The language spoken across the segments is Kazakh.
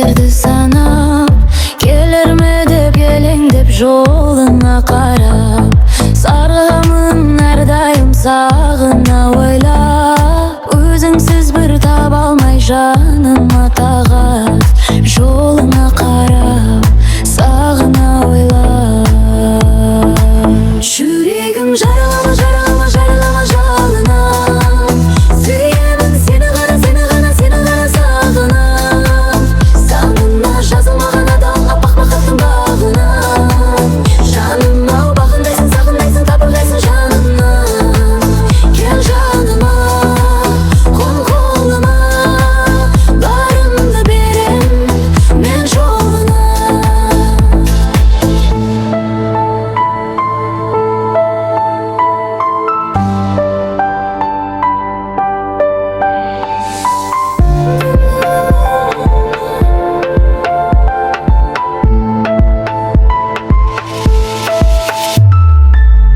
sözlerdi sanab, kelerme deb elеңдеп жолыңа қарап, сарғамын әрдайым сағына ойлап, өзіңсіз бір таба алмай жаныма тағат, жолыңа қарап, сағына ойлап. Жүрегім жаралама, жаралама, жаралама жалынам, сүйемін сені ғана, сені ғана, сені ғана сағынам. Санына жазылмаған адал аппақ махаббаттың бағынан, жаным-ау бағындайсың, сағындайсың, табылғайсың жанымнан. Кел жаныма, қол-қолыма, барымды берем мен жолына.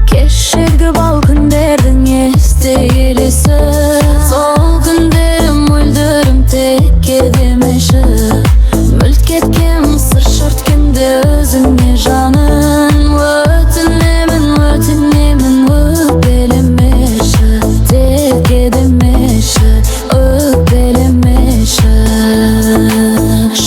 Кешегі бал күндердің есте елесі, сол күндерім мөлдірім текке демеші. Мүлт кеткен сыр шерткенде өзіңе жаным, өтінемін, өтінемін, өкпелемеші, текке демеші, өкпелемеші.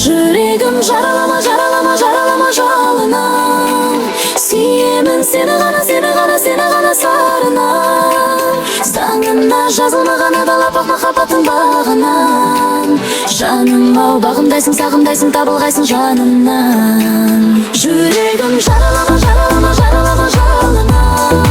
Жүрегім жаралама, жаралама, жаралама жалынам, сүйемін сені ғана, сені ғана, сені ғана сарынам. Заңына жазылмаған адал аппақ махаббаттың бағынан, жаным-ау бағымдайсың, сағындайсың, табылғайсың жанымнан. Жүрегім жаралама, жаралама, жаралама жалынам,